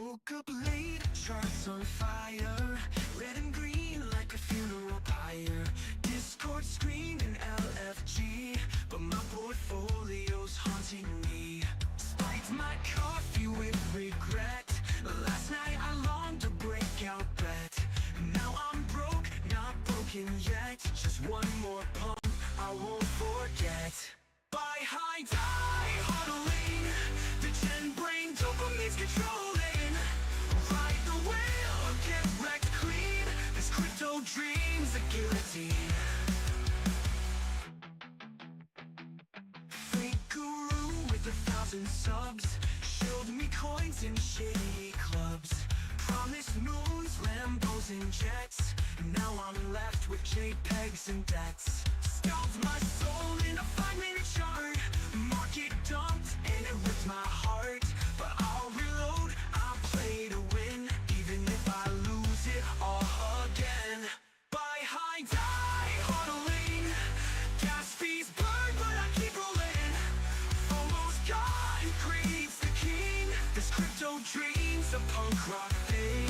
Woke up late, charts on fire, red and green like a funeral pyre. Discord screening LFG, but my portfolio's haunting me. Spiked my coffee with regret. Last night I longed to break out bet. Now I'm broke, not broken yet. Just one more pump I won't forget. Buy high, die huddling. The gen brain dopamine's controlling. Ride the whale, get wrecked clean. This crypto dream's a guillotine. Fake guru with 1,000 subs showed me coins in shady clubs. Promised moons, Lambos and jets. Now I'm left with JPEGs and debts. Scalped my soul in a 5-minute chart. Market dumped and it ripped my heart. But I'll reload, I'll play to win. Even if I lose it all again. Buy high, die huddling. Gas fees burn, but I keep rolling. Almost gone, greed's the king. This crypto dream's a punk rock thing.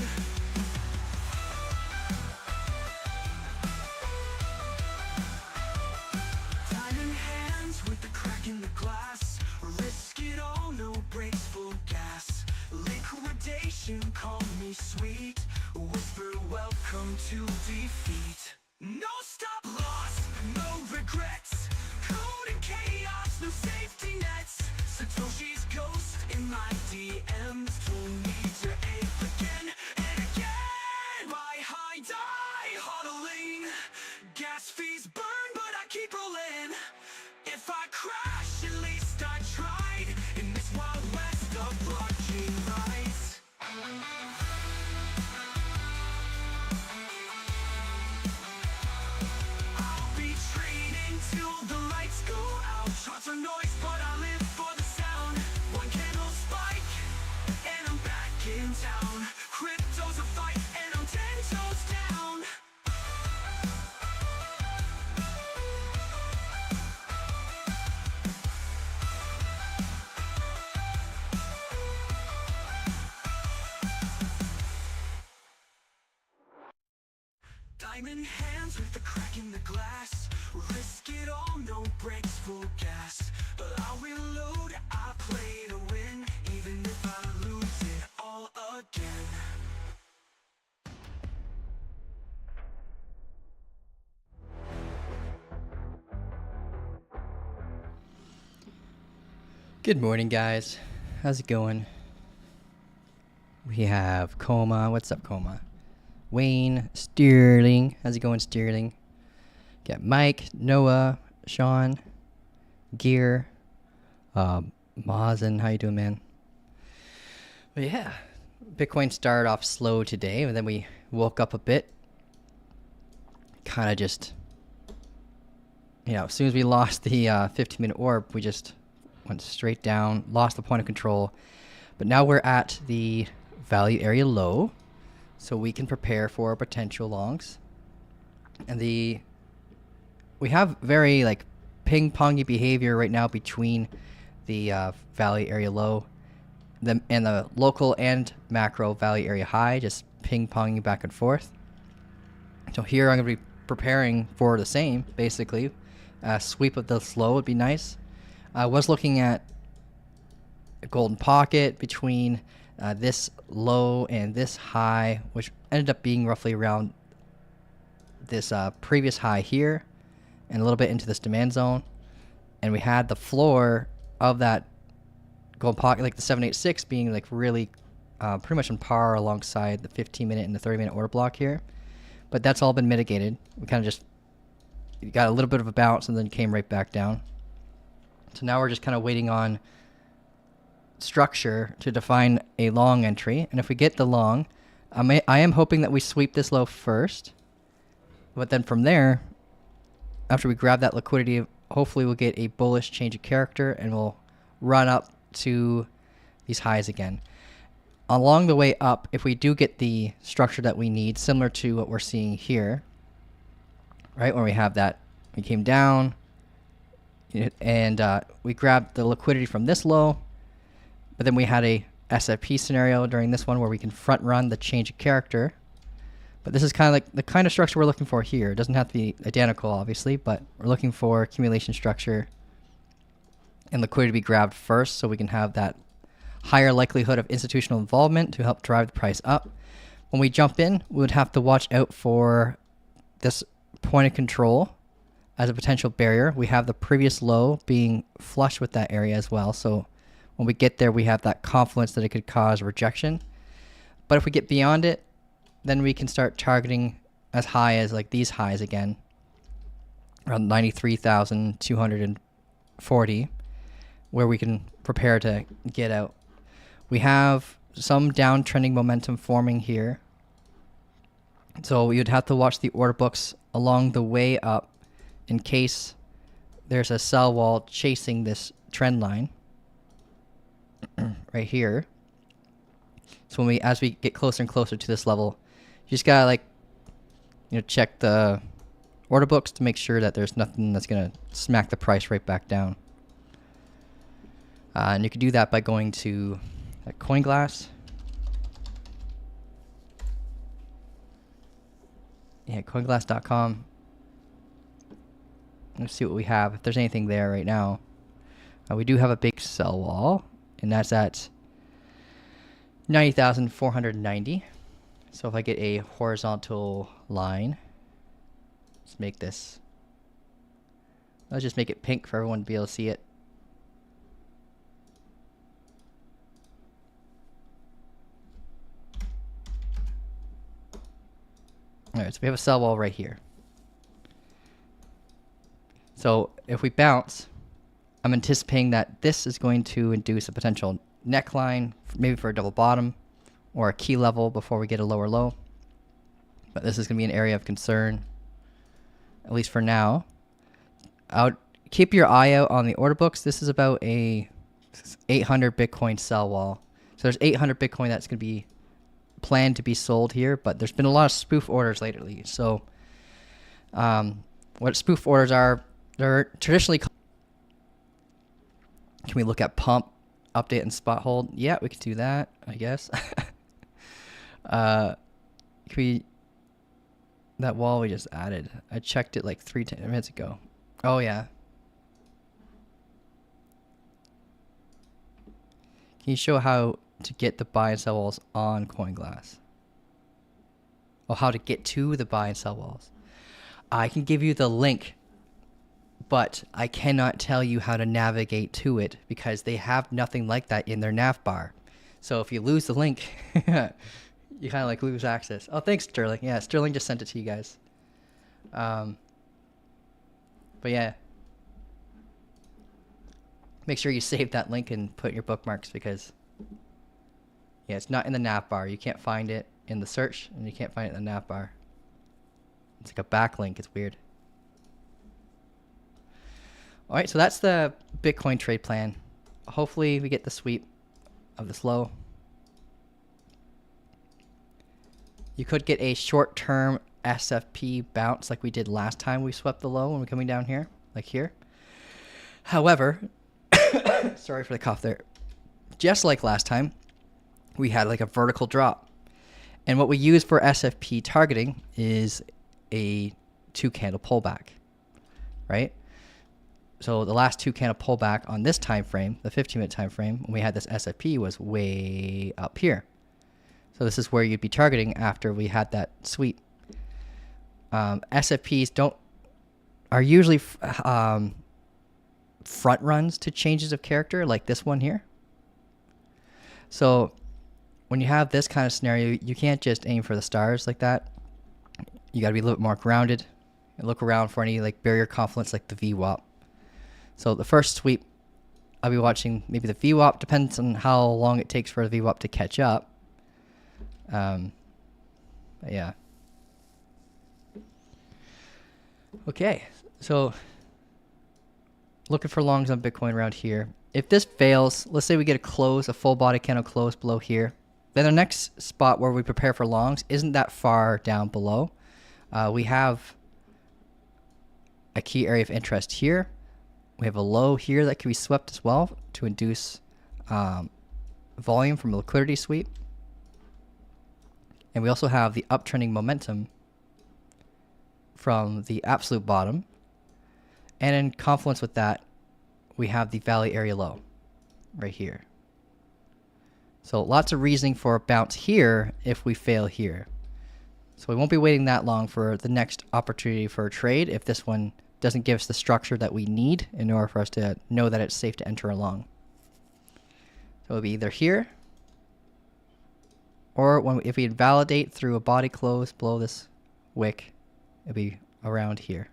Diamond hands with the crack in the glass. Risk it all, no brakes, full gas. Liquidation, call me sweet. Whisper welcome to defeat. No stop loss, no regrets. Code and chaos, no safety nets. Satoshi's ghost in my DMs told me to ape again and again. Buy high, die huddling. Gas fees burn, but I keep rolling. If I crash, at least I tried. In this wild west of blockchain rise. I'll be trading till the lights go out. Shots are noise, but I live for the sound. One candle spike, and I'm back in town. Crypto's a fight, and I'm 10 toes down. Diamond hands with the crack in the glass. Risk it all, no brakes, full gas. But I'll reload, I play to win. Even if I lose it all again. Good morning, guys. How's it going? We have Coma. What's up, Coma? Wayne, Sterling. How's it going, Sterling? Got Mike, Noah, Sean, Gear, Mazen. How you doing, man? But yeah, Bitcoin started off slow today, and then we woke up a bit. Kind of just, as soon as we lost the 15-minute orb, we just went straight down, lost the point of control. But now we're at the value area low, so we can prepare for potential longs. And we have very like ping-pongy behavior right now between the value area low and the local and macro value area high, just ping-ponging back and forth. So here I'm going to be preparing for the same, basically. Sweep of the slow would be nice. I was looking at a golden pocket between this low and this high, which ended up being roughly around this previous high here and a little bit into this demand zone. And we had the floor of that golden pocket, like the 786, being like really pretty much on par alongside the 15-minute and the 30-minute order block here. But that's all been mitigated. We kind of just got a little bit of a bounce and then came right back down. So now we're just kind of waiting on structure to define a long entry. And if we get the long, I am hoping that we sweep this low first. But then from there, after we grab that liquidity, hopefully we'll get a bullish change of character and we'll run up to these highs again. Along the way up, if we do get the structure that we need, similar to what we're seeing here, right, where we have that, we came down, and we grabbed the liquidity from this low, but then we had a SFP scenario during this one where we can front run the change of character. But this is kind of like the kind of structure we're looking for here. It doesn't have to be identical, obviously, but we're looking for accumulation structure and liquidity to be grabbed first so we can have that higher likelihood of institutional involvement to help drive the price up. When we jump in, we would have to watch out for this point of control as a potential barrier. We have the previous low being flush with that area as well. So when we get there, we have that confluence that it could cause rejection. But if we get beyond it, then we can start targeting as high as like these highs again, around 93,240, where we can prepare to get out. We have some downtrending momentum forming here. So we would have to watch the order books along the way up in case there's a sell wall chasing this trend line right here. So as we get closer and closer to this level, you just gotta check the order books to make sure that there's nothing that's gonna smack the price right back down. And you can do that by going to CoinGlass. Yeah, coinglass.com. Let's see what we have. If there's anything there right now. We do have a big sell wall, and that's at 90,490. So if I get a horizontal line, let's make this. Let's just make it pink for everyone to be able to see it. Alright, so we have a sell wall right here. So if we bounce, I'm anticipating that this is going to induce a potential neckline, maybe for a double bottom or a key level before we get a lower low. But this is going to be an area of concern, at least for now. Keep your eye out on the order books. This is about a 800 Bitcoin sell wall. So there's 800 Bitcoin that's going to be planned to be sold here, but there's been a lot of spoof orders lately. So what spoof orders are, they're traditionally called. Can we look at pump, update, and spot hold? Yeah, we can do that, I guess. Can we, that wall we just added, I checked it like 3 minutes ago. Oh yeah. Can you show how to get the buy and sell walls on CoinGlass? Or how to get to the buy and sell walls? I can give you the link, but I cannot tell you how to navigate to it because they have nothing like that in their nav bar. So if you lose the link, you kind of like lose access. Oh, thanks, Sterling. Yeah, Sterling just sent it to you guys. But yeah, make sure you save that link and put your bookmarks because yeah, it's not in the nav bar. You can't find it in the search and you can't find it in the nav bar. It's like a backlink. It's weird. All right, so that's the Bitcoin trade plan. Hopefully we get the sweep of this low. You could get a short-term SFP bounce like we did last time we swept the low when we're coming down here, like here. However, sorry for the cough there. Just like last time, we had like a vertical drop. And what we use for SFP targeting is a 2-candle pullback, right? So the last 2-candle pullback on this time frame, the 15-minute time frame, when we had this SFP was way up here. So this is where you'd be targeting after we had that sweep. SFPs are usually front runs to changes of character like this one here. So when you have this kind of scenario, you can't just aim for the stars like that. You got to be a little bit more grounded and look around for any like barrier confluence like the VWAP. So the first sweep, I'll be watching maybe the VWAP, depends on how long it takes for the VWAP to catch up. Yeah. Okay, so looking for longs on Bitcoin around here. If this fails, let's say we get a full body candle close below here, then the next spot where we prepare for longs isn't that far down below. We have a key area of interest here. We have a low here that can be swept as well to induce volume from a liquidity sweep. And we also have the uptrending momentum from the absolute bottom. And in confluence with that, we have the valley area low right here. So lots of reasoning for a bounce here if we fail here. So we won't be waiting that long for the next opportunity for a trade if this one doesn't give us the structure that we need in order for us to know that it's safe to enter along. So it'll be either here, or if we validate through a body close below this wick, it'll be around here.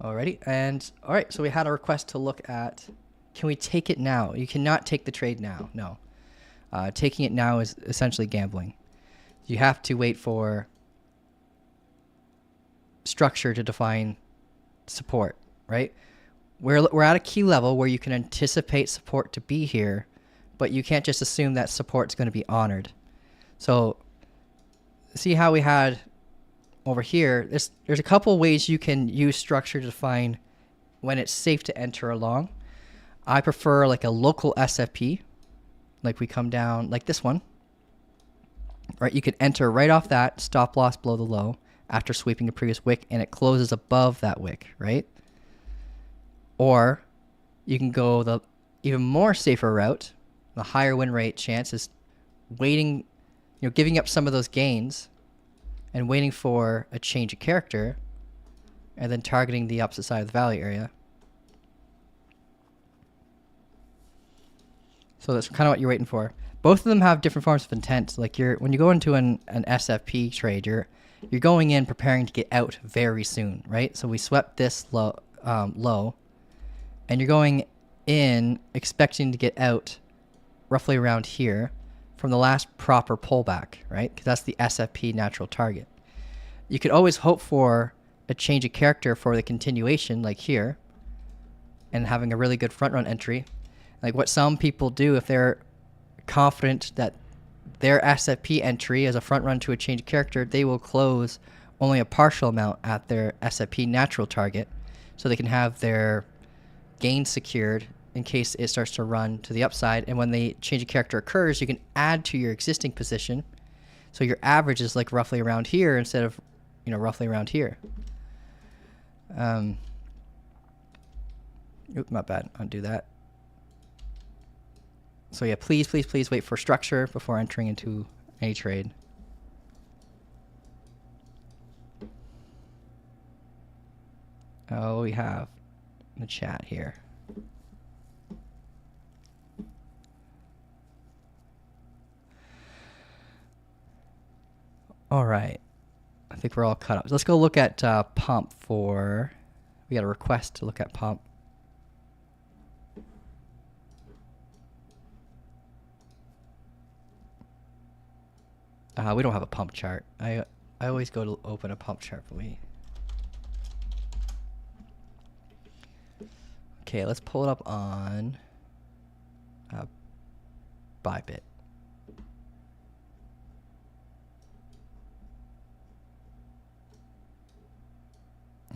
Alrighty, and alright, so we had a request to look at, can we take it now? You cannot take the trade now, no. Taking it now is essentially gambling. You have to wait for structure to define support, right? We're at a key level where you can anticipate support to be here, but you can't just assume that support's going to be honored. So see how we had over here, there's a couple ways you can use structure to define when it's safe to enter along. I prefer like a local SFP, like we come down like this one, right? You can enter right off that, stop loss below the low after sweeping the previous wick, and it closes above that wick, right? Or you can go the even more safer route, the higher win rate chance is waiting, giving up some of those gains and waiting for a change of character and then targeting the opposite side of the valley area. So that's kind of what you're waiting for. Both of them have different forms of intent. Like when you go into an SFP trade, you're going in preparing to get out very soon, right? So we swept this low, and you're going in expecting to get out roughly around here from the last proper pullback, right? Because that's the SFP natural target. You could always hope for a change of character for the continuation, like here, and having a really good front run entry. Like what some people do if they're confident that their SFP entry is a front run to a change of character, they will close only a partial amount at their SFP natural target so they can have their gain secured in case it starts to run to the upside. And when the change of character occurs, you can add to your existing position. So your average is like roughly around here instead of, roughly around here. Oop, not bad. Undo that. So yeah, please wait for structure before entering into any trade. Oh, we have the chat here. All right. I think we're all cut up. So let's go look at pump for... We got a request to look at pump. We don't have a pump chart. I always go to open a pump chart for me. Okay, let's pull it up on Bybit.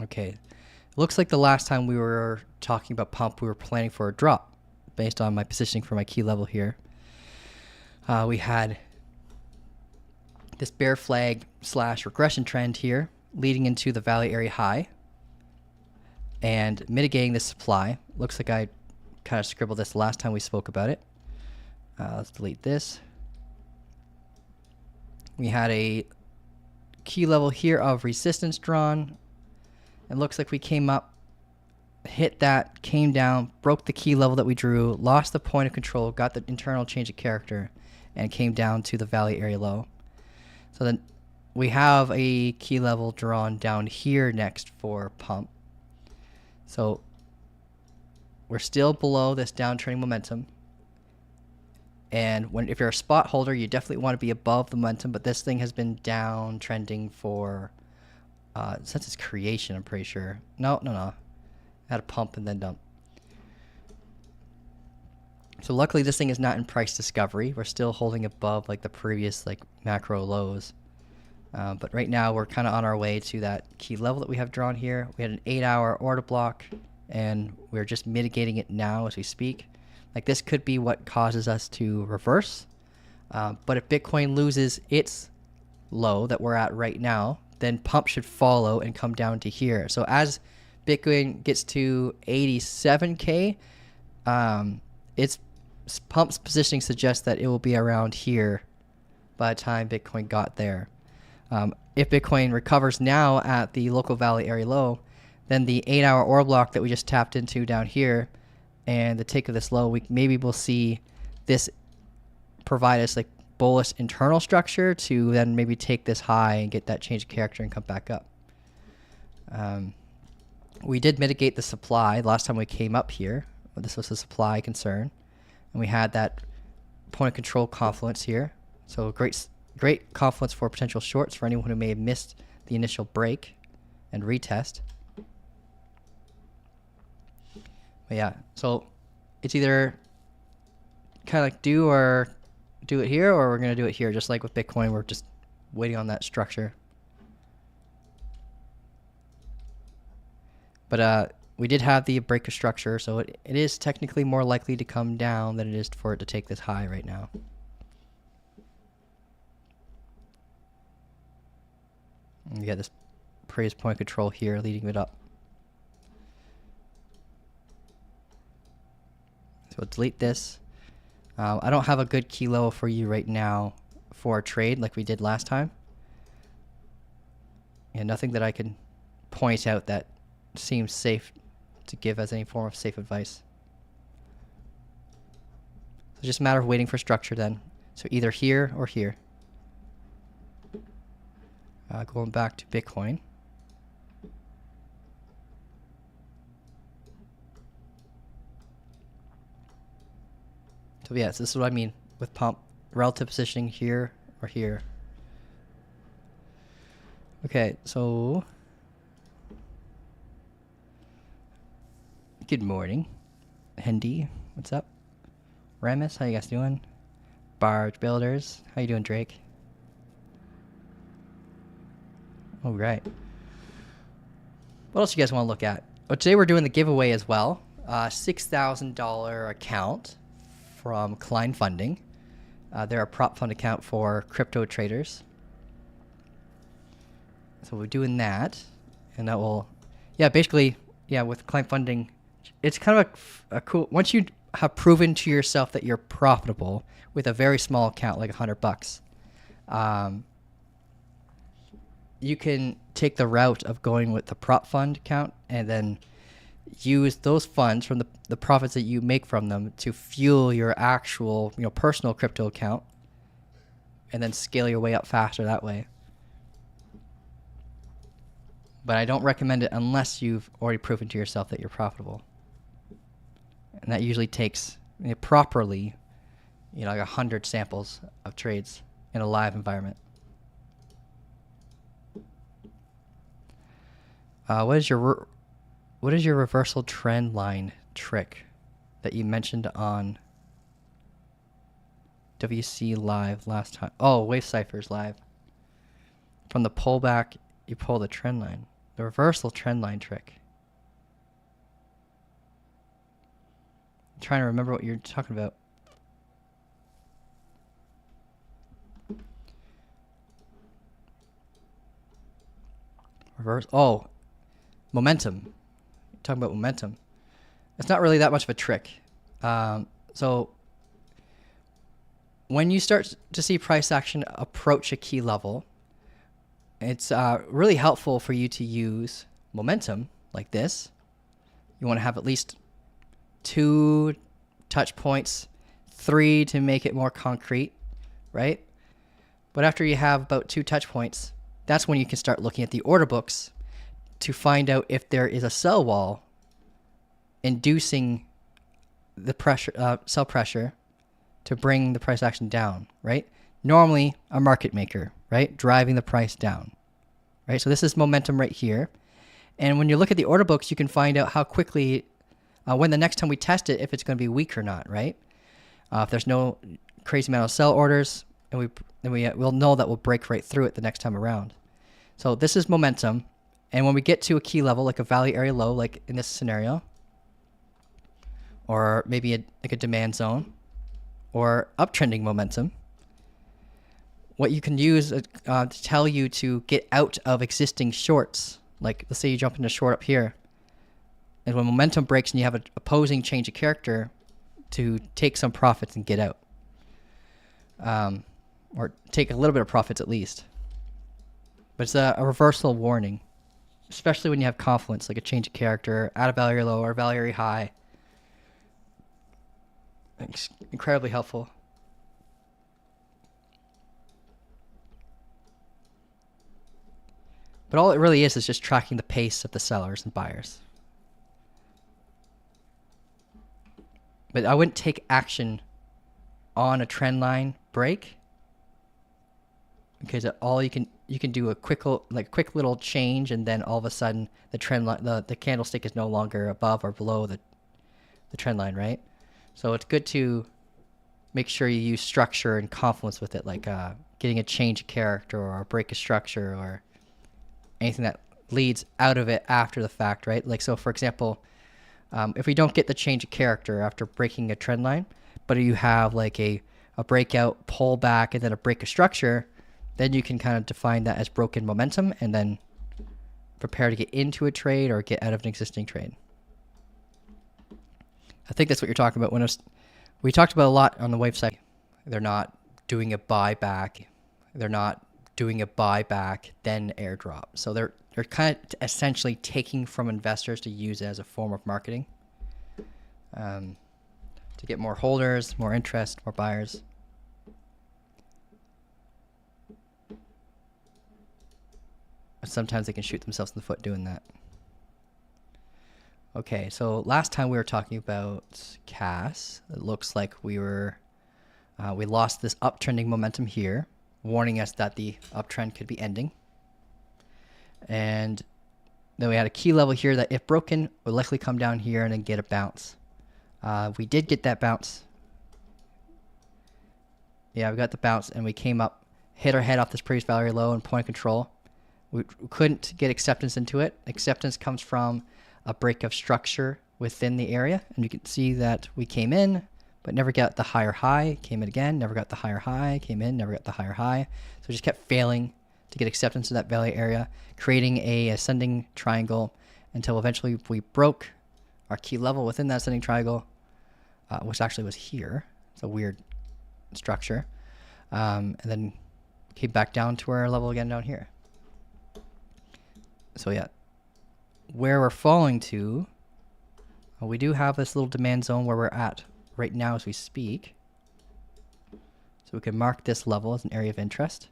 Okay, looks like the last time we were talking about pump, we were planning for a drop based on my positioning for my key level here. We had this bear flag / regression trend here leading into the valley area high and mitigating this supply. Looks like I kind of scribbled this last time we spoke about it. Let's delete this. We had a key level here of resistance drawn. It looks like we came up, hit that, came down, broke the key level that we drew, lost the point of control, got the internal change of character, and came down to the valley area low. So then we have a key level drawn down here next for pump. So we're still below this downtrending momentum. And if you're a spot holder, you definitely want to be above the momentum, but this thing has been downtrending for since its creation, I'm pretty sure. No. Had a pump and then dump. So luckily this thing is not in price discovery. We're still holding above like the previous like macro lows. But right now we're kind of on our way to that key level that we have drawn here. We had an 8-hour order block, and we're just mitigating it now as we speak. Like this could be what causes us to reverse. But if Bitcoin loses its low that we're at right now, then pump should follow and come down to here. So as Bitcoin gets to 87K, its pump's positioning suggests that it will be around here by the time Bitcoin got there. If Bitcoin recovers now at the local valley area low, then the 8-hour order block that we just tapped into down here and the take of this low, maybe we'll see this provide us like bullish internal structure to then maybe take this high and get that change of character and come back up. We did mitigate the supply last time we came up here. This was a supply concern, and we had that point of control confluence here. So great confluence for potential shorts for anyone who may have missed the initial break and retest. But yeah, so it's either kind of like do it here, or we're going to do it here. Just like with Bitcoin, we're just waiting on that structure. But we did have the breaker structure, so it is technically more likely to come down than it is for it to take this high right now. And you got this praise point control here leading it up. So we'll delete this. I don't have a good kilo for you right now for a trade like we did last time. And nothing that I can point out that seems safe to give as any form of safe advice. So it's just a matter of waiting for structure then. So either here or here. Going back to Bitcoin. So yes, this is what I mean with pump. Relative positioning here or here. Okay, so good morning. Hendy, what's up? Ramus, how you guys doing? Barge Builders, how you doing, Drake? All right. What else you guys want to look at? Oh, today we're doing the giveaway as well. $6,000 account from Klein Funding. They're a prop fund account for crypto traders. So we're doing that, and that will, basically, with Klein Funding, it's kind of a cool, once you have proven to yourself that you're profitable with a very small account, like $100, you can take the route of going with the prop fund account and then use those funds from the profits that you make from them to fuel your actual, personal crypto account, and then scale your way up faster that way. But I don't recommend it unless you've already proven to yourself that you're profitable. And that usually takes properly, like 100 samples of trades in a live environment. What is your reversal trend line trick that you mentioned on WC Live last time? Oh, Wave Cyphers Live. From the pullback, you pull the trend line. The reversal trend line trick. I'm trying to remember what you're talking about. Reverse. Oh, momentum. You're talking about momentum. It's not really that much of a trick. So when you start to see price action approach a key level, it's really helpful for you to use momentum like this. You want to have at least 2 touch points, 3 to make it more concrete, right? But after you have about 2 touch points, that's when you can start looking at the order books to find out if there is a sell wall inducing the pressure, sell pressure to bring the price action down, right? Normally a market maker, right? Driving the price down, right? So this is momentum right here. And when you look at the order books, you can find out how quickly, when the next time we test it, if it's going to be weak or not, right? If there's no crazy amount of sell orders, and then we'll know that we'll break right through it the next time around. So this is momentum. And when we get to a key level, like a value area low, like in this scenario, or maybe like a demand zone, or uptrending momentum, what you can use to tell you to get out of existing shorts, like let's say you jump into short up here, and when momentum breaks and you have an opposing change of character, to take some profits and get out, or take a little bit of profits at least. But it's a reversal warning, especially when you have confluence, like a change of character, at a value area low or a value area high. It's incredibly helpful. But all it really is just tracking the pace of the sellers and buyers. But I wouldn't take action on a trend line break, because all you can do a quick little change, and then all of a sudden the trend line, the candlestick is no longer above or below the trend line, right? So it's good to make sure you use structure and confluence with it, like getting a change of character or a break of structure or anything that leads out of it after the fact, right? Like, so for example, if we don't get the change of character after breaking a trend line, but you have like a breakout, pullback, and then a break of structure, then you can kind of define that as broken momentum and then prepare to get into a trade or get out of an existing trade. I think that's what you're talking about. We talked about a lot on the wave side. They're not doing a buyback. They're not doing a buyback, then airdrop. So they're kind of essentially taking from investors to use it as a form of marketing, to get more holders, more interest, more buyers. But sometimes they can shoot themselves in the foot doing that. Okay, so last time we were talking about CAS. It looks like we lost this uptrending momentum here, warning us that the uptrend could be ending. And then we had a key level here that, if broken, would likely come down here and then get a bounce. We did get that bounce. Yeah, we got the bounce, and we came up, hit our head off this previous value low and point of control. We couldn't get acceptance into it. Acceptance comes from a break of structure within the area, and you can see that we came in but never got the higher high, came in again, never got the higher high, came in, never got the higher high. So we just kept failing to get acceptance in that value area, creating a ascending triangle until eventually we broke our key level within that ascending triangle, which actually was here. It's a weird structure. And then came back down to our level again down here. So yeah, where we're falling to, we do have this little demand zone where we're at right now as we speak. So we can mark this level as an area of interest.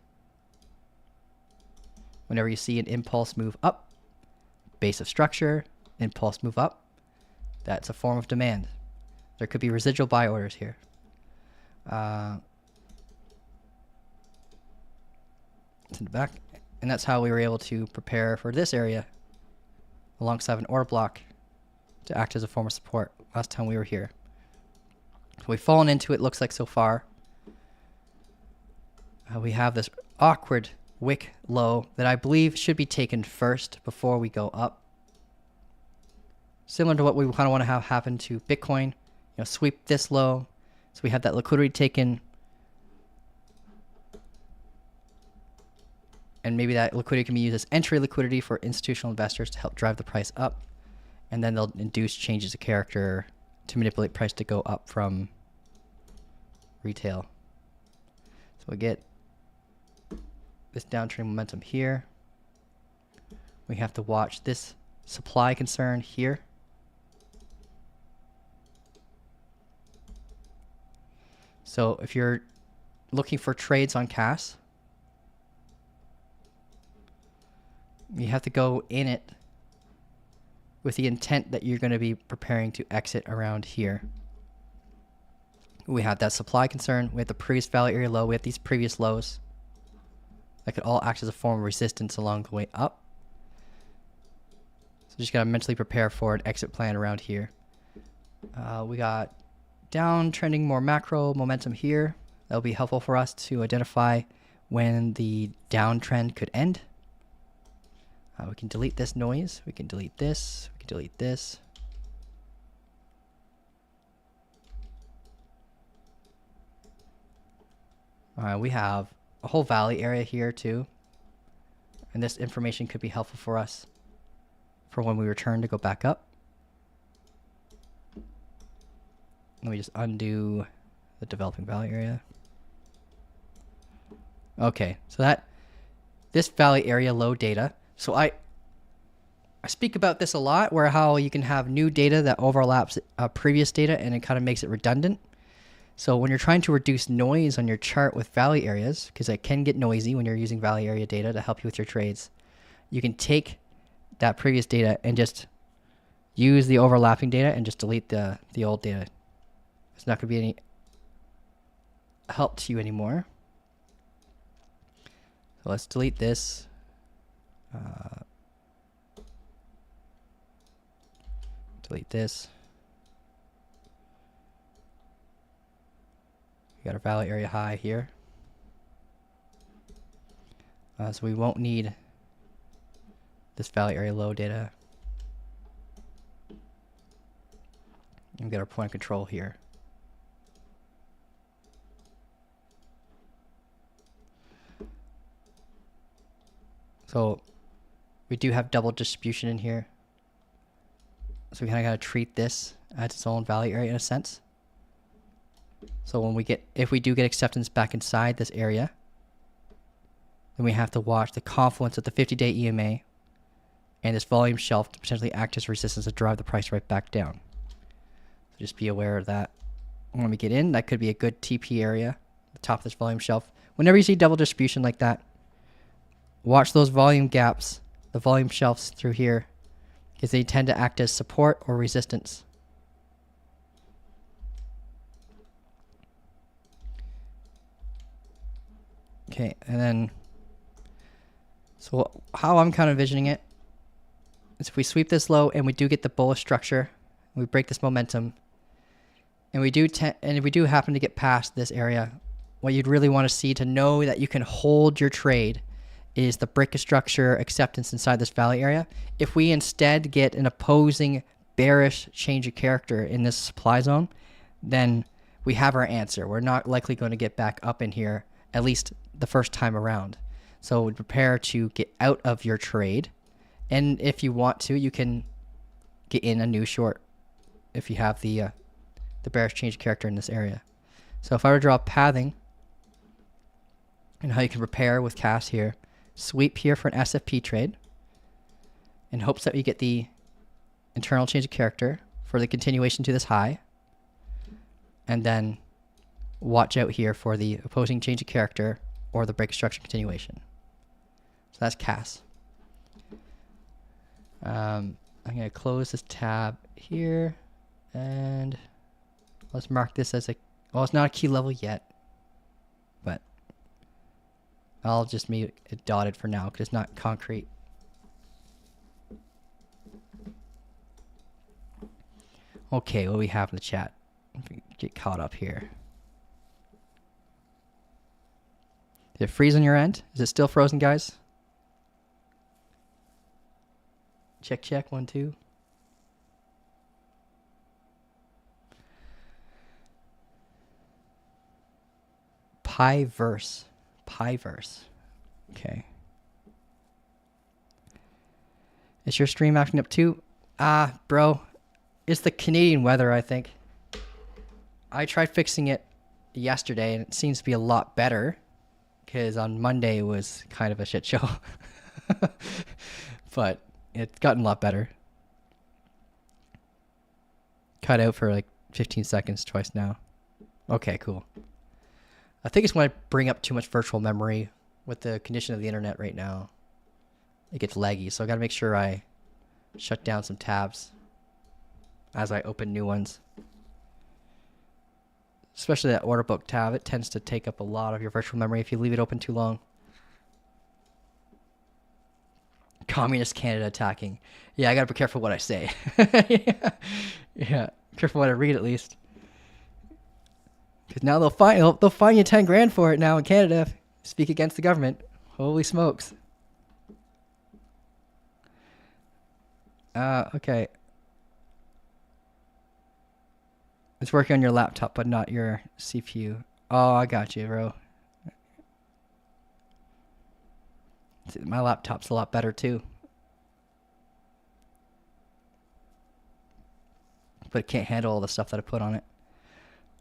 Whenever you see an impulse move up, base of structure, impulse move up, that's a form of demand. There could be residual buy orders here. It's in the back. And that's how we were able to prepare for this area alongside an order block to act as a form of support last time we were here. So we've fallen into it, looks like so far. We have this awkward wick low that I believe should be taken first before we go up. Similar to what we kind of want to have happen to Bitcoin, sweep this low. So we have that liquidity taken. And maybe that liquidity can be used as entry liquidity for institutional investors to help drive the price up. And then they'll induce changes of character to manipulate price to go up from retail. So we get this downtrend momentum here. We have to watch this supply concern here. So if you're looking for trades on CAS, you have to go in it with the intent that you're going to be preparing to exit around here. We have that supply concern. We have the previous value area low. We have these previous lows. That could all act as a form of resistance along the way up. So just got to mentally prepare for an exit plan around here. We got downtrending more macro momentum here. That'll be helpful for us to identify when the downtrend could end. We can delete this noise. We can delete this. We can delete this. We have a whole valley area here too. And this information could be helpful for us for when we return to go back up. Let me just undo the developing valley area. Okay, so this valley area low data. So I speak about this a lot, where how you can have new data that overlaps previous data and it kind of makes it redundant. So when you're trying to reduce noise on your chart with valley areas, because it can get noisy when you're using valley area data to help you with your trades, you can take that previous data and just use the overlapping data and just delete the old data. It's not going to be any help to you anymore. So let's delete this. Delete this. We got our valley area high here. So we won't need this valley area low data. And we got our point of control here. So we do have double distribution in here. So we kind of got to treat this as its own valley area in a sense. So when if we do get acceptance back inside this area, then we have to watch the confluence of the 50-day EMA and this volume shelf to potentially act as resistance to drive the price right back down. So just be aware of that. When we get in, that could be a good TP area, the top of this volume shelf. Whenever you see double distribution like that, watch those volume gaps, the volume shelves through here, because they tend to act as support or resistance. Okay, and then, so how I'm kind of envisioning it is if we sweep this low and we do get the bullish structure, we break this momentum, and we do if we do happen to get past this area, what you'd really want to see to know that you can hold your trade is the break of structure acceptance inside this valley area. If we instead get an opposing bearish change of character in this supply zone, then we have our answer. We're not likely going to get back up in here, at least the first time around. So prepare to get out of your trade. And if you want to, you can get in a new short if you have the bearish change of character in this area. So if I were to draw pathing and how you can prepare with CAS here, sweep here for an SFP trade in hopes that you get the internal change of character for the continuation to this high, and then watch out here for the opposing change of character or the break of structure continuation. So that's CAS. I'm going to close this tab here, and let's mark this as well, it's not a key level yet, but I'll just make it dotted for now because it's not concrete. Okay, what do we have in the chat? If we get caught up here. Did it freeze on your end? Is it still frozen, guys? Check, check, 1, 2. Piverse. Okay. Is your stream acting up too? Bro, it's the Canadian weather, I think. I tried fixing it yesterday and it seems to be a lot better, because on Monday it was kind of a shit show. But it's gotten a lot better. Cut out for like 15 seconds twice now. Okay, cool. I think it's when I bring up too much virtual memory with the condition of the internet right now. It gets laggy, so I gotta make sure I shut down some tabs as I open new ones. Especially that order book tab, it tends to take up a lot of your virtual memory if you leave it open too long. Communist Canada attacking. Yeah, I gotta be careful what I say. Yeah, careful what I read at least. Because now they'll fine you 10 grand for it now in Canada Speak against the government. Holy smokes. Okay. It's working on your laptop, but not your CPU. Oh, I got you, bro. See, my laptop's a lot better too. But it can't handle all the stuff that I put on it.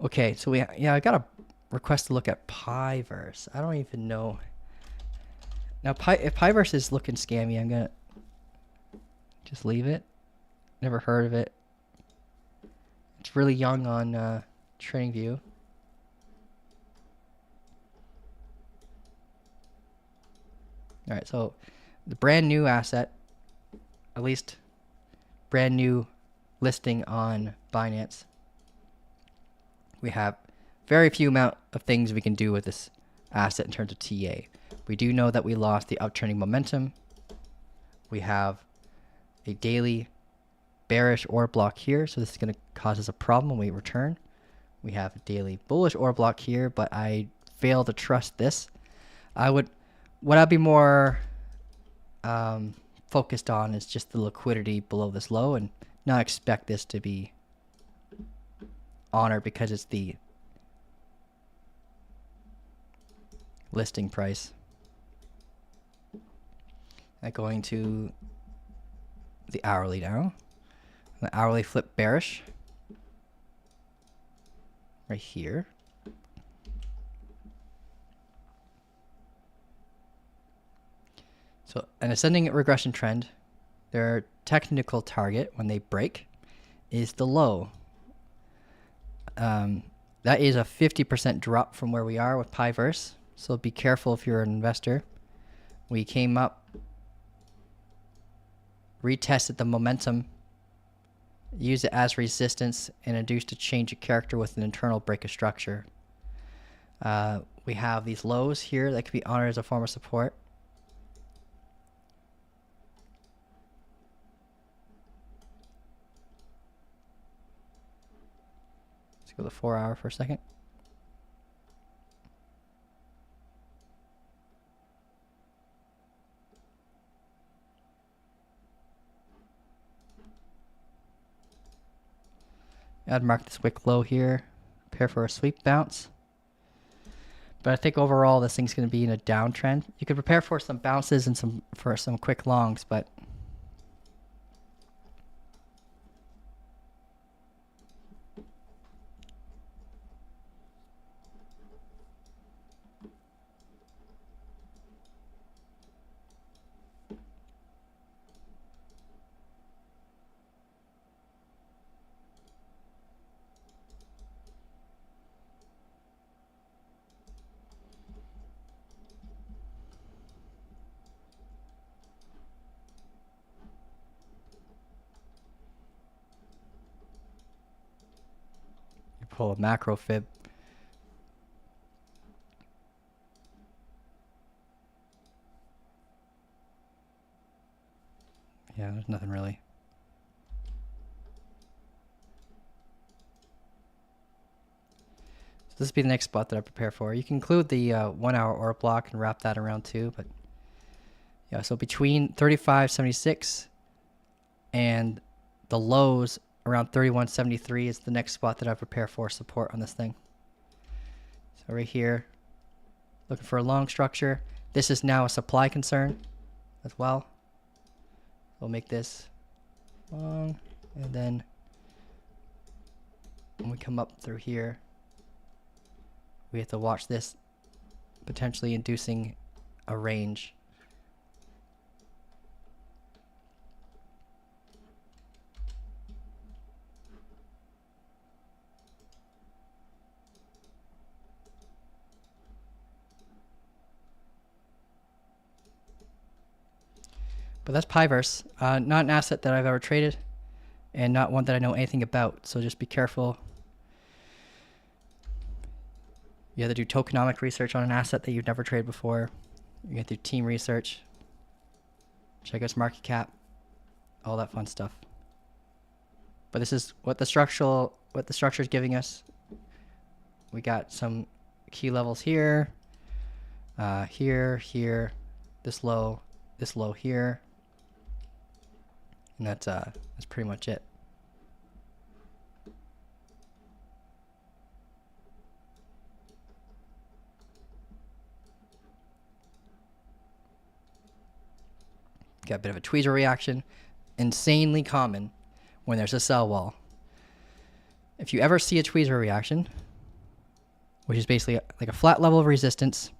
Okay, so I got a request to look at Piverse. I don't even know. Now, if Piverse is looking scammy, I'm gonna just leave it. Never heard of it. It's really young on TradingView. All right, so the brand new asset, at least brand new listing on Binance. We have very few amount of things we can do with this asset in terms of TA. We do know that we lost the uptrending momentum. We have a daily bearish order block here, so this is going to cause us a problem when we return. We have a daily bullish order block here, but I fail to trust this. What I'd be more focused on is just the liquidity below this low and not expect this to be honored because it's the listing price. Going to the hourly now. The hourly flip bearish right here. So an ascending regression trend, their technical target when they break is the low. That is a 50% drop from where we are with Piverse. So be careful if you're an investor. We came up, retested the momentum, used it as resistance, and induced a change of character with an internal break of structure. We have these lows here that could be honored as a form of support. Let's go to the 4 hour for a second. I'd mark this wick low here. Prepare for a sweep bounce. But I think overall this thing's going to be in a downtrend. You could prepare for some bounces and for some quick longs, but pull a macro fib. Yeah, there's nothing really. So this would be the next spot that I prepare for. You can include the 1 hour order block and wrap that around too, but yeah, so between 35.76 and the lows around 31.73 is the next spot that I prepare for support on this thing. So right here, looking for a long structure. This is now a supply concern as well. We'll make this long, and then when we come up through here, we have to watch this potentially inducing a range. But that's Piverse, not an asset that I've ever traded, and not one that I know anything about. So just be careful. You have to do tokenomic research on an asset that you've never traded before. You have to do team research, check its market cap, all that fun stuff. But this is what the structure is giving us. We got some key levels here. here, this low here, and that's pretty much it. Got a bit of a tweezer reaction, insanely common when there's a sell wall. If you ever see a tweezer reaction, which is basically like a flat level of resistance,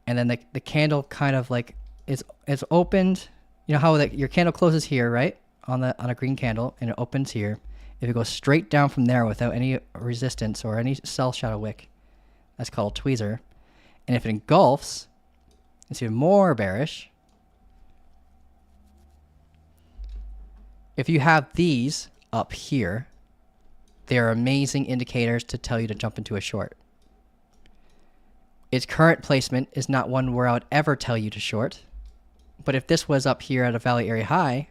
and then the candle kind of like is opened. You know how your candle closes here, right, on a green candle, and it opens here. If it goes straight down from there without any resistance or any sell shadow wick, that's called a tweezer. And if it engulfs, it's even more bearish. If you have these up here, they are amazing indicators to tell you to jump into a short. Its current placement is not one where I would ever tell you to short. But if this was up here at a value area high,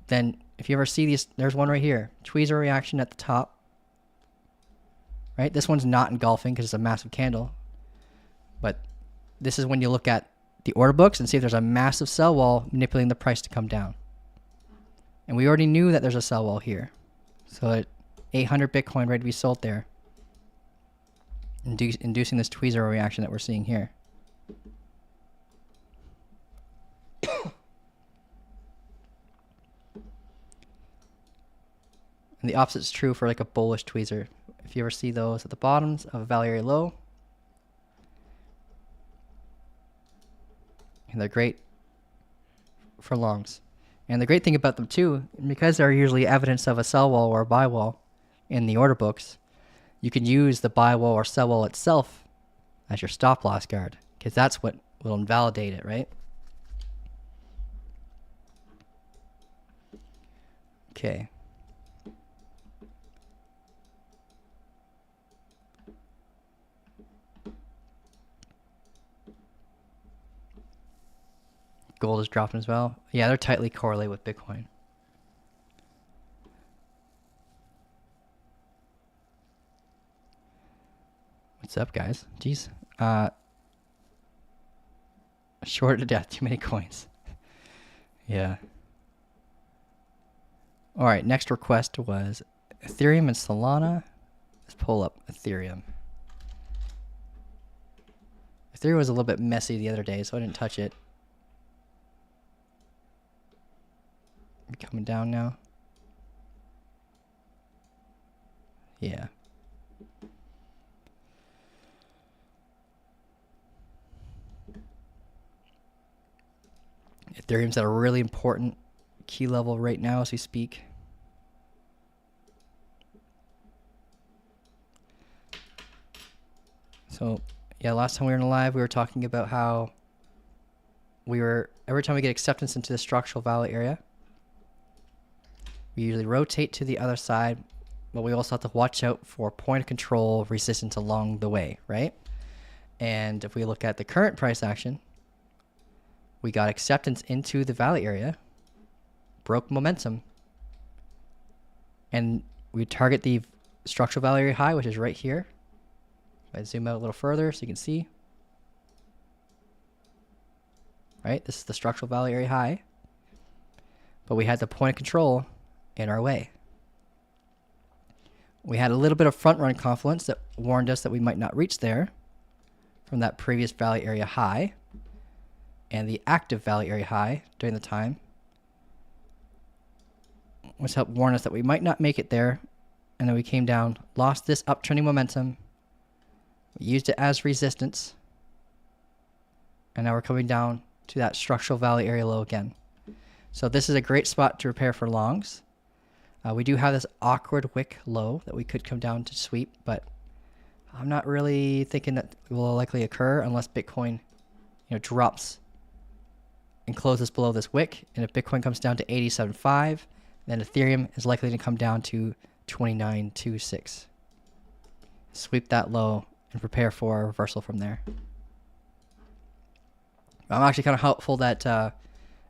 then if you ever see these, there's one right here, tweezer reaction at the top. Right? This one's not engulfing because it's a massive candle. But this is when you look at the order books and see if there's a massive sell wall manipulating the price to come down. And we already knew that there's a sell wall here. So at 800 Bitcoin ready to be sold there, inducing this tweezer reaction that we're seeing here. And the opposite is true for like a bullish tweezer. If you ever see those at the bottoms of a value area low, and they're great for longs. And the great thing about them too, because they're usually evidence of a sell wall or a buy wall in the order books, you can use the buy wall or sell wall itself as your stop loss guard, because that's what will invalidate it, right? Okay. Gold is dropping as well. Yeah, they're tightly correlated with Bitcoin. What's up, guys? Jeez. Short to death. Too many coins. Yeah. All right. Next request was Ethereum and Solana. Let's pull up Ethereum. Ethereum was a little bit messy the other day, so I didn't touch it. Coming down now. Yeah. Ethereum's at a really important key level right now as we speak. So, yeah, last time we were in live, we were talking about how every time we get acceptance into the structural value area, we usually rotate to the other side, but we also have to watch out for point of control resistance along the way, right? And if we look at the current price action, we got acceptance into the value area, broke momentum, and we target the structural value area high, which is right here. If I zoom out a little further so you can see. Right, this is the structural value area high, but we had the point of control in our way. We had a little bit of front run confluence that warned us that we might not reach there from that previous value area high and the active value area high during the time, which helped warn us that we might not make it there. And then we came down, lost this uptrending momentum, we used it as resistance, and now we're coming down to that structural value area low again. So this is a great spot to prepare for longs. We do have this awkward wick low that we could come down to sweep, but I'm not really thinking that will likely occur unless Bitcoin, drops and closes below this wick. And if Bitcoin comes down to 87.5, then Ethereum is likely to come down to 29.26. Sweep that low and prepare for a reversal from there. I'm actually kind of hopeful that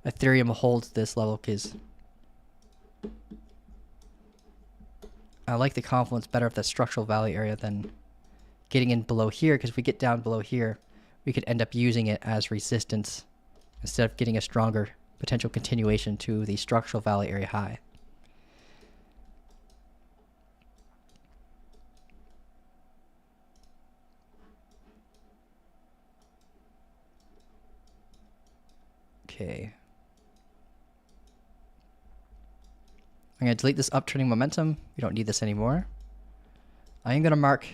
Ethereum holds this level because I like the confluence better of that structural value area than getting in below here, because if we get down below here, we could end up using it as resistance instead of getting a stronger potential continuation to the structural valley area high. Okay. I'm going to delete this uptrending momentum. We don't need this anymore. I am going to mark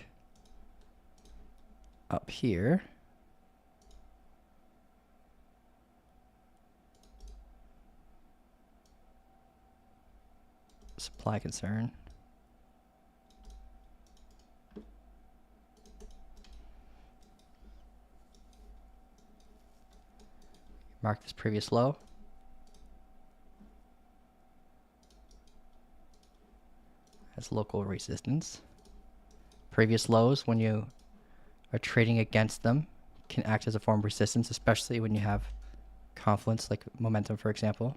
up here. Supply concern. Mark this previous low. As local resistance. Previous lows, when you are trading against them, can act as a form of resistance, especially when you have confluence, like momentum, for example.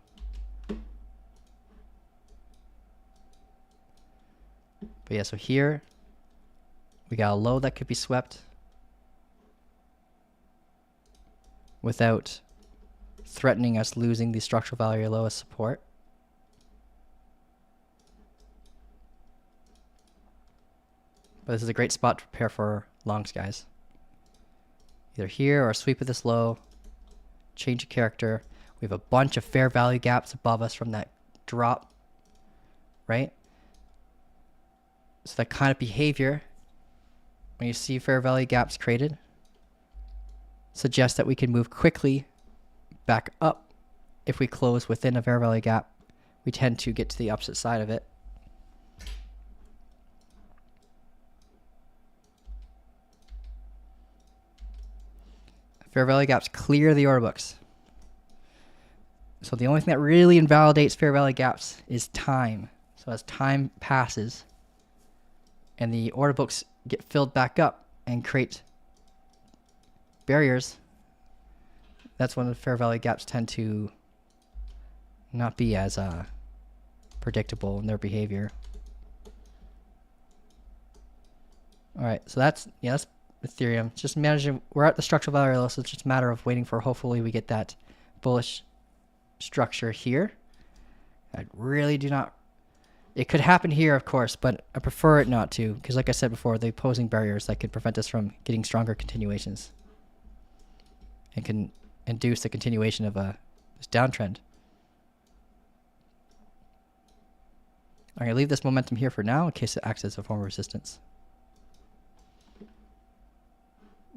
But yeah, so here we got a low that could be swept without threatening us losing the structural value low as support. But this is a great spot to prepare for longs, guys. Either here or a sweep of this low, change of character. We have a bunch of fair value gaps above us from that drop, right? So that kind of behavior, when you see fair value gaps created, suggests that we can move quickly back up. If we close within a fair value gap, we tend to get to the opposite side of it. Fair value gaps clear the order books. So the only thing that really invalidates fair value gaps is time. So as time passes and the order books get filled back up and create barriers, that's when the fair value gaps tend to not be as predictable in their behavior. All right, so that's Ethereum. Just managing, we're at the structural value low, so it's just a matter of waiting for, hopefully we get that bullish structure here. I really do not, it could happen here, of course, but I prefer it not to, because like I said before, the opposing barriers that could prevent us from getting stronger continuations and can induce the continuation of this downtrend. I'm going to leave this momentum here for now in case it acts as a form of resistance.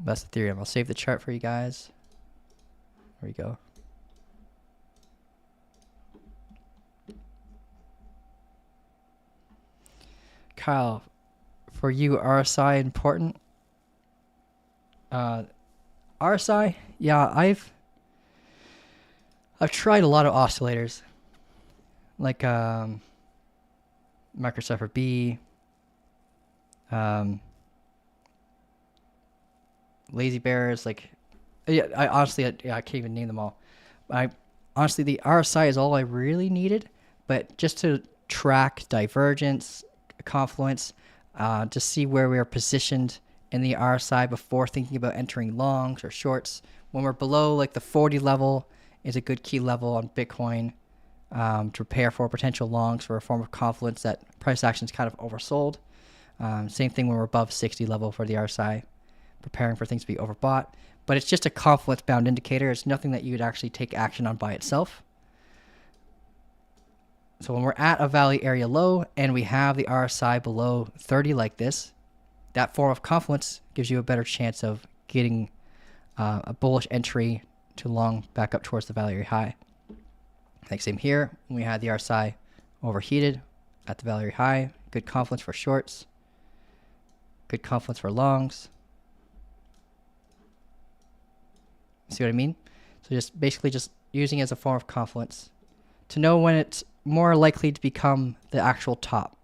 That's Ethereum. I'll save the chart for you guys. There we go. Kyle, for you, RSI important? RSI? Yeah, I've tried a lot of oscillators, like Microsoft B, Lazy Bears, like, yeah, I can't even name them all. Honestly, the RSI is all I really needed, but just to track divergence, confluence, to see where we are positioned in the RSI before thinking about entering longs or shorts. When we're below like the 40 level is a good key level on Bitcoin to prepare for potential longs for a form of confluence that price action is kind of oversold. Same thing when we're above 60 level for the RSI, preparing for things to be overbought. But it's just a confluence bound indicator. It's nothing that you would actually take action on by itself. So when we're at a value area low and we have the RSI below 30 like this, that form of confluence gives you a better chance of getting a bullish entry to long back up towards the value area high. Like same here, when we had the RSI overheated at the value area high, good confluence for shorts, good confluence for longs. See what I mean? So just basically just using it as a form of confluence to know when it's more likely to become the actual top.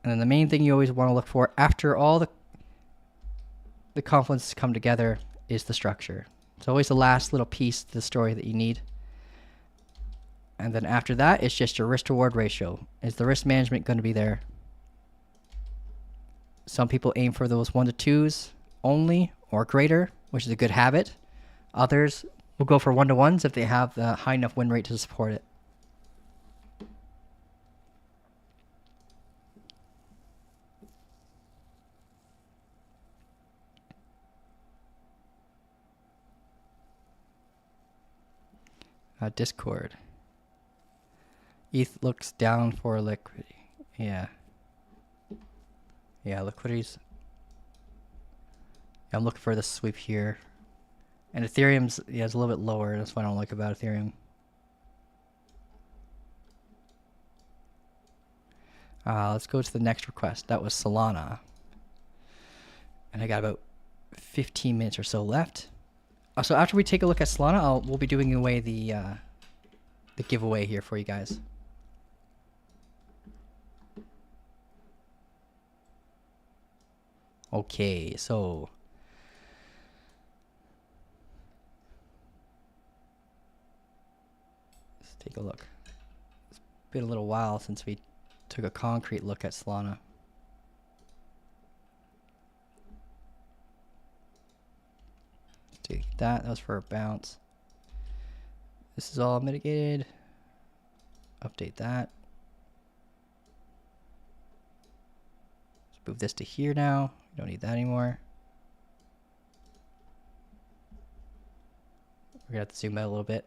And then the main thing you always want to look for after all the confluences come together is the structure. It's always the last little piece to the story that you need. And then the main thing you always want to look for after all the confluences come together is the structure. It's always the last little piece to the story that you need. And then the main thing you always want to look for after all the confluences come together is the structure. It's always the last little piece to the story that you need. And then after that, it's just your risk to reward ratio. Is the risk management going to be there? Some people aim for those 1 to 2s only or greater, which is a good habit. Others will go for 1 to 1s if they have the high enough win rate to support it. Discord. ETH looks down for liquidity. Yeah. Yeah, liquidity's... I'm looking for the sweep here. And Ethereum's, yeah, it's a little bit lower. That's what I don't like about Ethereum. Let's go to the next request. That was Solana. And I got about 15 minutes or so left. So after we take a look at Solana, we'll be doing away the giveaway here for you guys. Okay, so let's take a look. It's been a little while since we took a concrete look at Solana. Let's take that. That was for a bounce. This is all mitigated. Update that. Let's move this to here now. We don't need that anymore. We're gonna have to zoom out a little bit.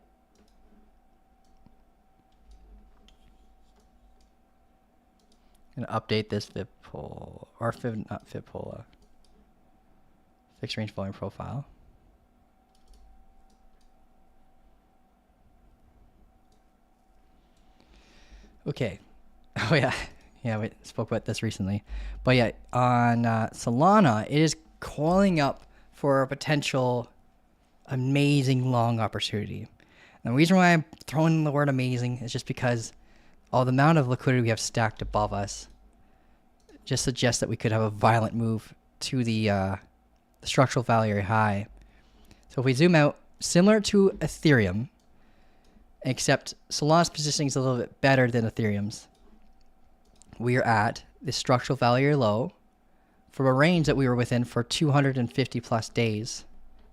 Gonna update this fib pool, or fib, not fib pool, fixed range volume profile. Okay. Oh yeah. Yeah, we spoke about this recently. But yeah, on Solana, it is calling up for a potential amazing long opportunity. And the reason why I'm throwing in the word amazing is just because all the amount of liquidity we have stacked above us just suggests that we could have a violent move to the structural value area high. So if we zoom out, similar to Ethereum, except Solana's positioning is a little bit better than Ethereum's. We are at the structural value area low from a range that we were within for 250 plus days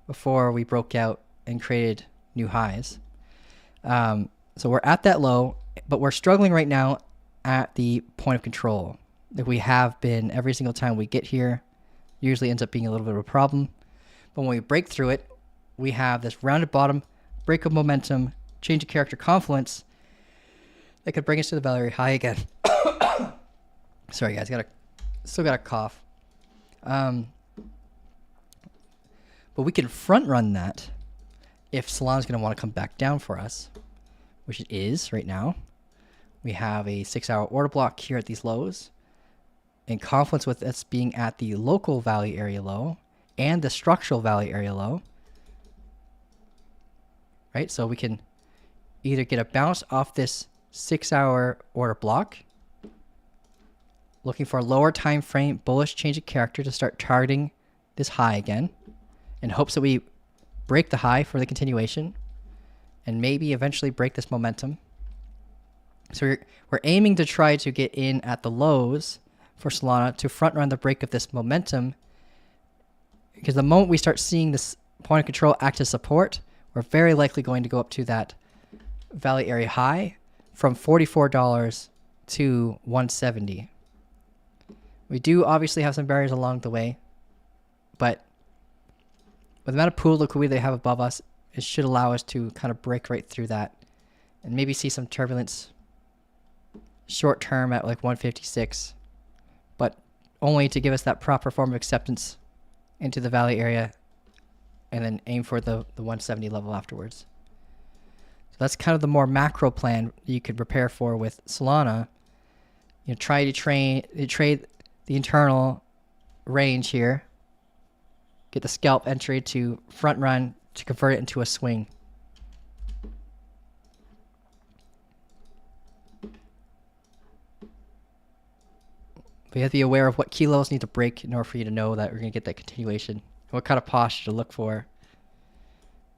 before we broke out and created new highs. So we're at that low, but we're struggling right now at the point of control that we have been every single time we get here. Usually ends up being a little bit of a problem. But when we break through it, we have this rounded bottom, break of momentum, change of character confluence that could bring us to the value area high again. Sorry guys, still got a cough. But we can front run that if Solana's going to want to come back down for us, which it is right now. We have a 6-hour order block here at these lows, in confluence with us being at the local value area low and the structural value area low. Right, so we can either get a bounce off this 6-hour order block, looking for a lower time frame bullish change of character to start targeting this high again, in hopes that we break the high for the continuation and maybe eventually break this momentum. So we're aiming to try to get in at the lows for Solana to front run the break of this momentum, because the moment we start seeing this point of control act as support, we're very likely going to go up to that value area high from $44 to $170. We do obviously have some barriers along the way, but with the amount of pool liquidity they have above us, it should allow us to kind of break right through that and maybe see some turbulence short term at like 156, but only to give us that proper form of acceptance into the value area and then aim for the 170 level afterwards. So that's kind of the more macro plan you could prepare for with Solana. You know, try to trade the internal range here, get the scalp entry to front run to convert it into a swing. But you have to be aware of what key levels need to break in order for you to know that we're going to get that continuation. What kind of posture to look for.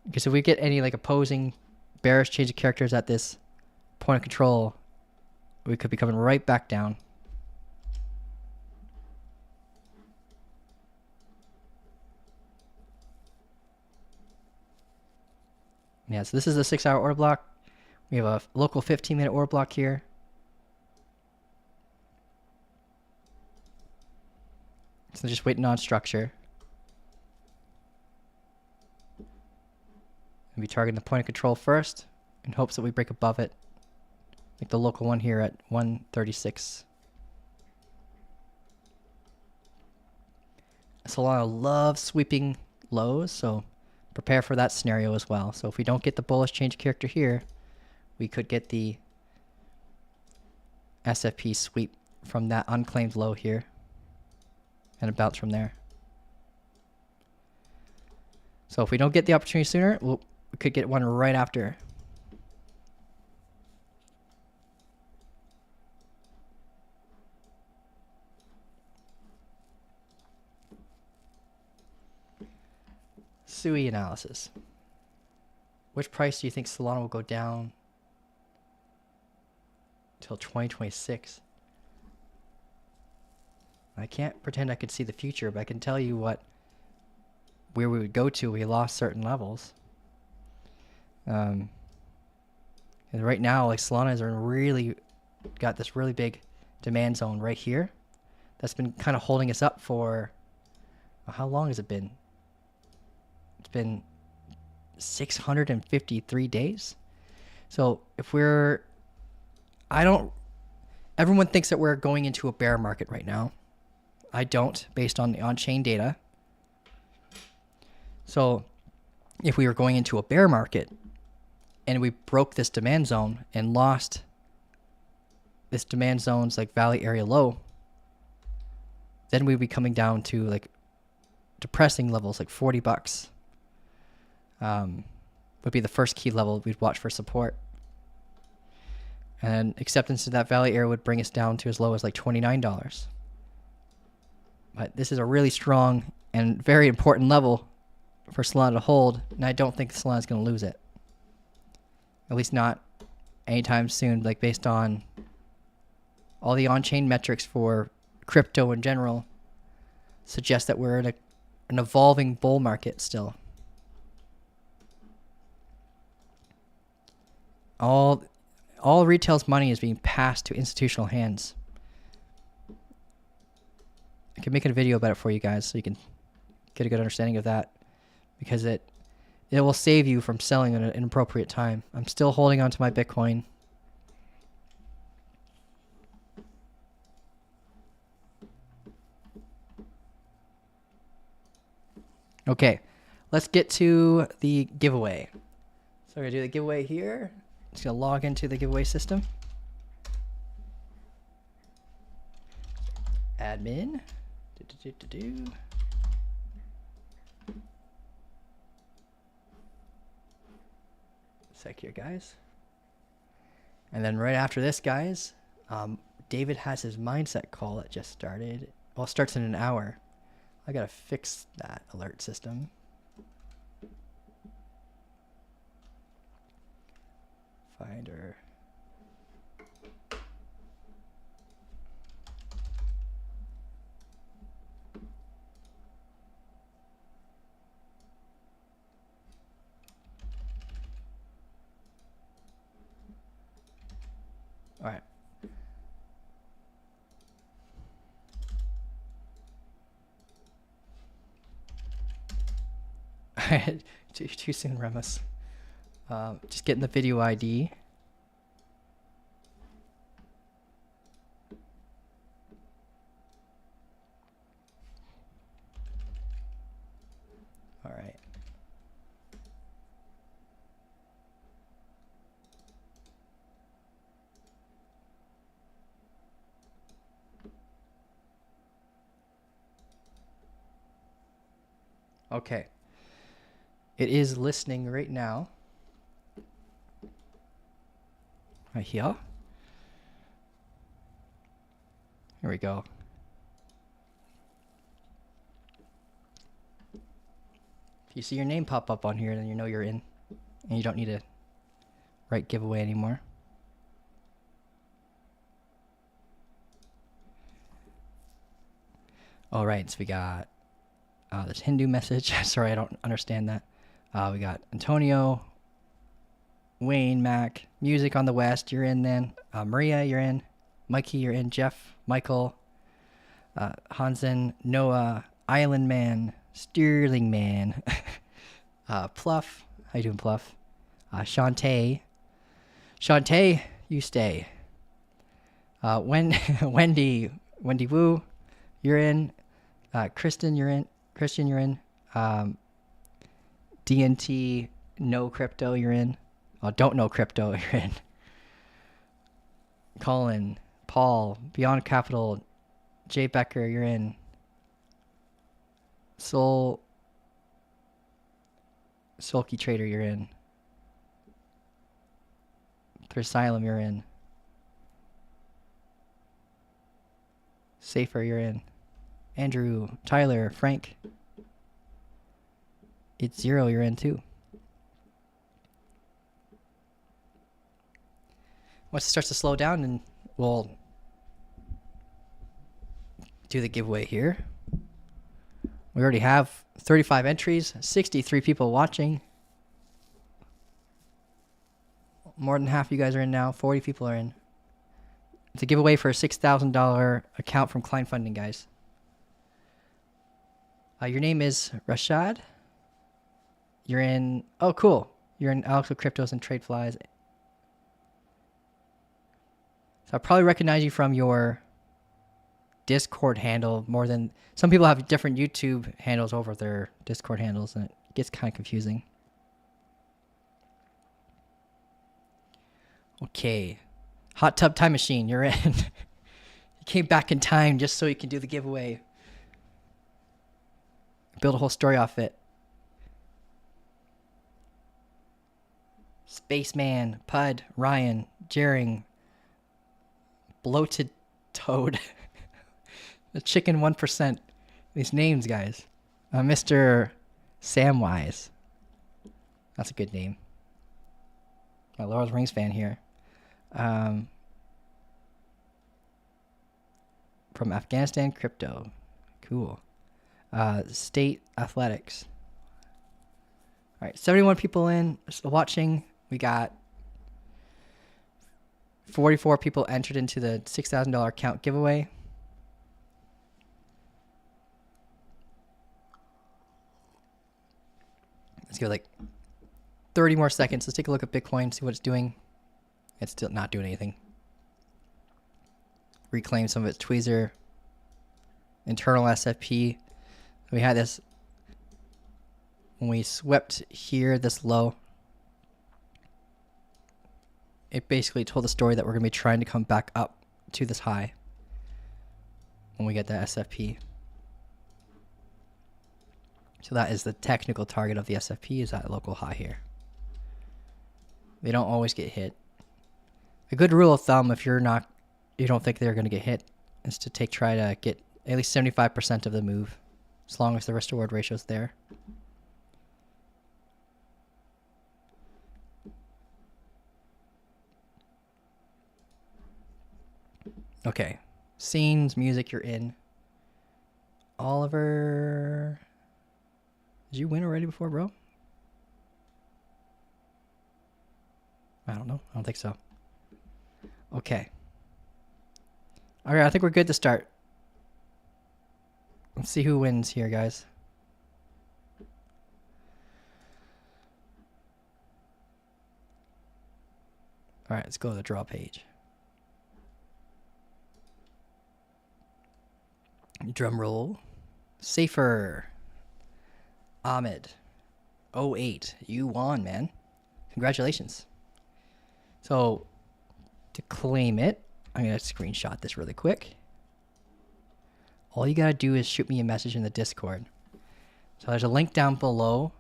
Because if we get any like opposing bearish change of characters at this point of control, we could be coming right back down. Yeah, so this is a 6-hour order block. We have a local 15-minute order block here. So just waiting on structure. And be targeting the point of control first in hopes that we break above it. Like the local one here at 136. Solana loves sweeping lows, so prepare for that scenario as well. So if we don't get the bullish change character here, we could get the SFP sweep from that unclaimed low here and a bounce from there. So if we don't get the opportunity sooner, we could get one right after. SUI analysis. Which price do you think Solana will go down till 2026? I can't pretend I could see the future, but I can tell you where we would go to if we lost certain levels. And right now, like Solana is really got this really big demand zone right here. That's been kind of holding us up for how long has it been? It's been 653 days. So if everyone thinks that we're going into a bear market right now. I don't, based on the on-chain data. So if we were going into a bear market and we broke this demand zone and lost this demand zone's like valley area low, then we'd be coming down to like depressing levels like $40. Would be the first key level we'd watch for support. And acceptance to that valley area would bring us down to as low as like $29. But this is a really strong and very important level for Solana to hold, and I don't think Solana is going to lose it. At least not anytime soon, like based on all the on-chain metrics for crypto in general suggest that we're in an evolving bull market still. All retail's money is being passed to institutional hands. I can make a video about it for you guys so you can get a good understanding of that, because it will save you from selling at an inappropriate time. I'm still holding on to my Bitcoin. Okay, let's get to the giveaway. So we're going to do the giveaway here. Just going to log into the giveaway system. Admin. Sec here, guys. And then right after this, guys, David has his mindset call that just started. Well, it starts in an hour. I gotta fix that alert system. Finder. All right. too soon, Remus. Just getting the video ID. All right. Okay. It is listening right now. Right here. Here we go. If you see your name pop up on here, then you know you're in. And you don't need to write giveaway anymore. All right, so we got this Hindu message. Sorry, I don't understand that. We got Antonio, Wayne, Mac, Music on the West, you're in then. Maria, you're in. Mikey, you're in. Jeff, Michael, Hansen, Noah, Island Man, Sterling Man, Pluff, how you doing, Pluff? Shantae, you stay. Wendy Wu, you're in. Kristen, you're in. Christian, you're in. DNT, no crypto, you're in. Don't know crypto, you're in. Colin, Paul, Beyond Capital, Jay Becker, you're in. Sulky Trader, you're in. Asylum, you're in. Safer, you're in. Andrew, Tyler, Frank. It's Zero, you're in too. Once it starts to slow down, and we'll do the giveaway here. We already have 35 entries, 63 people watching. More than half of you guys are in now. 40 people are in. It's a giveaway for a $6,000 account from Klein Funding, guys. Your name is Rashad. You're in... Oh, cool. You're in Alex with Cryptos and Trade Flies. So I'll probably recognize you from your Discord handle more than... Some people have different YouTube handles over their Discord handles, and it gets kind of confusing. Okay. Hot Tub Time Machine, you're in. You came back in time just so you can do the giveaway. Build a whole story off it. Spaceman, Pud, Ryan, Jering, Bloated Toad, the Chicken 1%. These names, guys. Mr. Samwise. That's a good name. My Lord of the Rings fan here. From Afghanistan Crypto. Cool. State Athletics. All right, 71 people in watching. We got 44 people entered into the $6,000 account giveaway. Let's give it like 30 more seconds. Let's take a look at Bitcoin, see what it's doing. It's still not doing anything. Reclaim some of its tweezer. Internal SFP. We had this when we swept here this low. It basically told the story that we're going to be trying to come back up to this high when we get the SFP. So that is the technical target of the SFP, is that local high here. They don't always get hit. A good rule of thumb, if you don't think they're going to get hit, is to try to get at least 75% of the move, as long as the risk to reward ratio is there. Okay. Scenes, music, you're in. Oliver. Did you win already before, bro? I don't know. I don't think so. Okay. Alright, I think we're good to start. Let's see who wins here, guys. Alright, let's go to the draw page. Drum roll. Safer. Ahmed. 08. You won, man. Congratulations. So, to claim it, I'm going to screenshot this really quick. All you got to do is shoot me a message in the Discord. So there's a link down below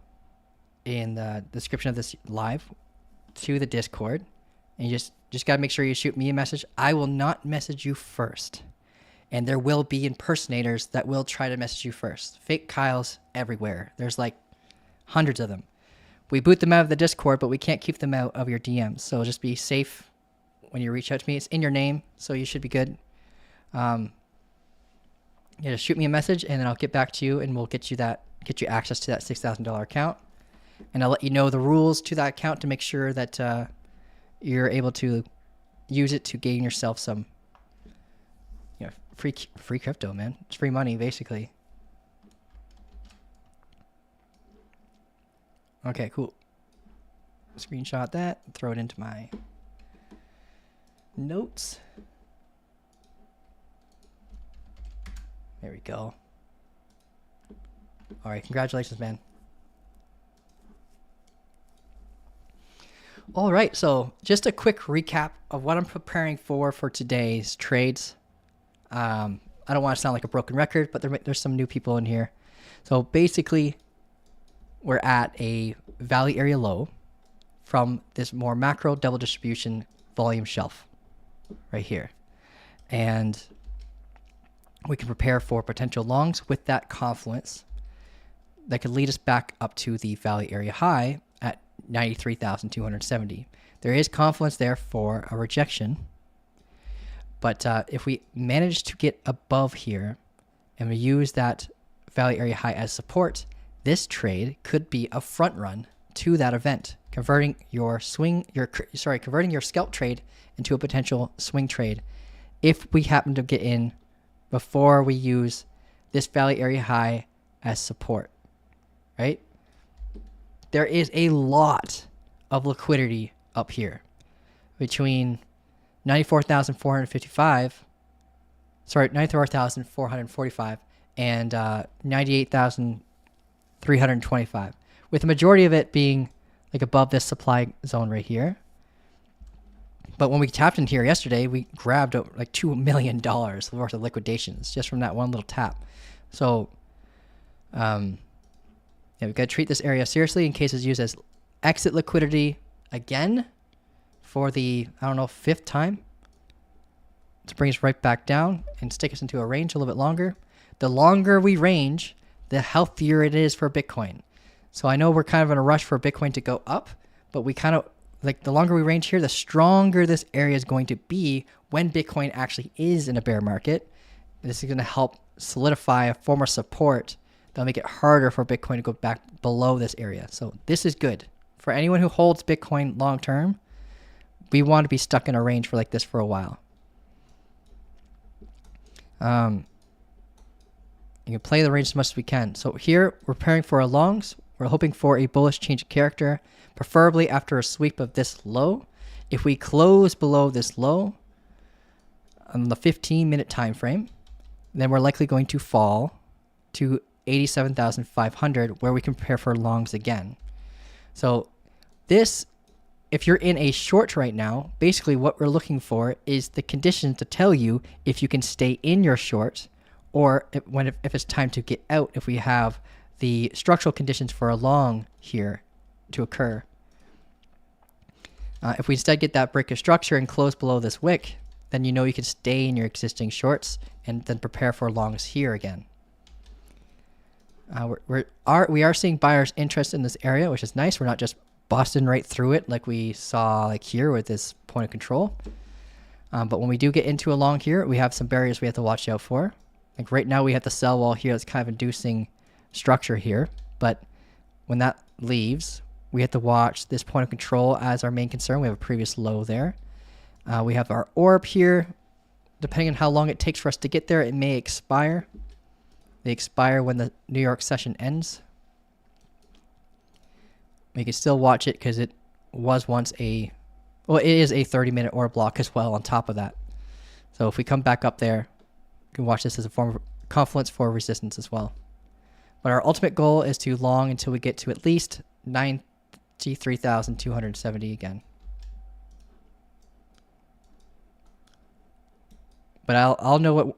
in the description of this live to the Discord. And you just got to make sure you shoot me a message. I will not message you first. And there will be impersonators that will try to message you first. Fake Kyles everywhere. There's like hundreds of them. We boot them out of the Discord, but we can't keep them out of your DMs. So just be safe when you reach out to me. It's in your name, so you should be good. Yeah, just shoot me a message and then I'll get back to you and we'll get you access to that $6,000 account. And I'll let you know the rules to that account to make sure that you're able to use it to gain yourself some free crypto, man. It's free money, basically. Okay, cool. Screenshot that, throw it into my notes. There we go. All right, congratulations, man. All right, so just a quick recap of what I'm preparing for today's trades. I don't want to sound like a broken record, but there's some new people in here. So basically, we're at a value area low from this more macro double distribution volume shelf right here. And we can prepare for potential longs with that confluence that could lead us back up to the value area high at 93,270. There is confluence there for a rejection. But if we manage to get above here and we use that value area high as support, this trade could be a front run to that event, converting your scalp trade into a potential swing trade if we happen to get in before we use this value area high as support, right? There is a lot of liquidity up here between 94,445 and 98,325, with the majority of it being like above this supply zone right here. But when we tapped in here yesterday, we grabbed like $2 million worth of liquidations just from that one little tap. So, yeah, we've got to treat this area seriously in case it's used as exit liquidity again for the, I don't know, 5th time to bring us right back down and stick us into a range a little bit longer. The longer we range, the healthier it is for Bitcoin. So I know we're kind of in a rush for Bitcoin to go up, but we kind of, like, the longer we range here, the stronger this area is going to be when Bitcoin actually is in a bear market. This is going to help solidify a form of support that'll make it harder for Bitcoin to go back below this area. So this is good. For anyone who holds Bitcoin long term, we want to be stuck in a range for like this for a while. You can play the range as much as we can. So here, we're preparing for our longs. We're hoping for a bullish change of character, preferably after a sweep of this low. If we close below this low on the 15-minute time frame, then we're likely going to fall to 87,500, where we can prepare for longs again. So this, if you're in a short right now, basically what we're looking for is the conditions to tell you if you can stay in your short, or if it's time to get out, if we have the structural conditions for a long here to occur. If we instead get that break of structure and close below this wick, then you know you can stay in your existing shorts and then prepare for longs here again. We are seeing buyers' interest in this area, which is nice. We're not just busting right through it like we saw like here with this point of control. But when we do get into a long here, we have some barriers we have to watch out for. Like right now we have the sell wall here that's kind of inducing structure here. But when that leaves, we have to watch this point of control as our main concern. We have a previous low there. We have our orb here. Depending on how long it takes for us to get there, it may expire. They expire when the New York session ends. We can still watch it because it was once it is a 30-minute orb block as well on top of that. So if we come back up there, you can watch this as a form of confluence for resistance as well. But our ultimate goal is to long until we get to at least 93,270 again. But I'll know what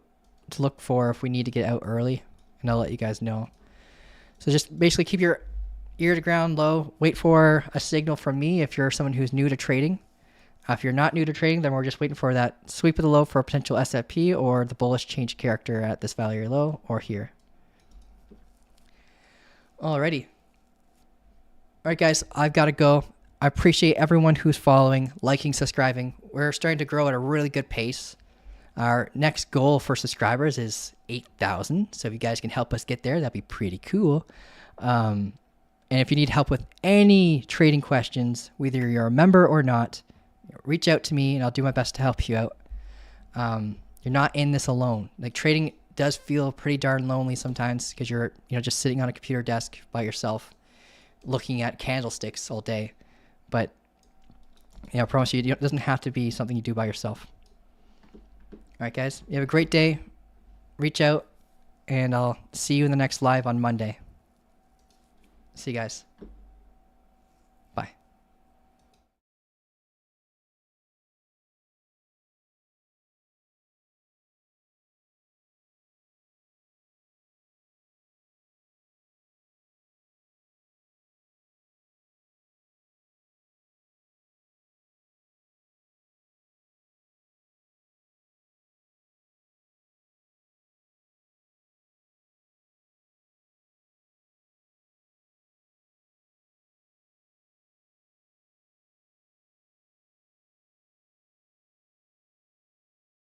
to look for if we need to get out early, and I'll let you guys know. So just basically keep your ear to ground low. Wait for a signal from me if you're someone who's new to trading. If you're not new to trading, then we're just waiting for that sweep of the low for a potential SFP or the bullish change character at this value low or here. Alrighty. Alright guys, I've got to go. I appreciate everyone who's following, liking, subscribing. We're starting to grow at a really good pace. Our next goal for subscribers is 8,000. So if you guys can help us get there, that'd be pretty cool. And if you need help with any trading questions, whether you're a member or not, reach out to me and I'll do my best to help you out. You're not in this alone. Like, trading does feel pretty darn lonely sometimes because you're, just sitting on a computer desk by yourself looking at candlesticks all day. But I promise you, it doesn't have to be something you do by yourself. All right, guys, you have a great day. Reach out, and I'll see you in the next live on Monday. See you guys.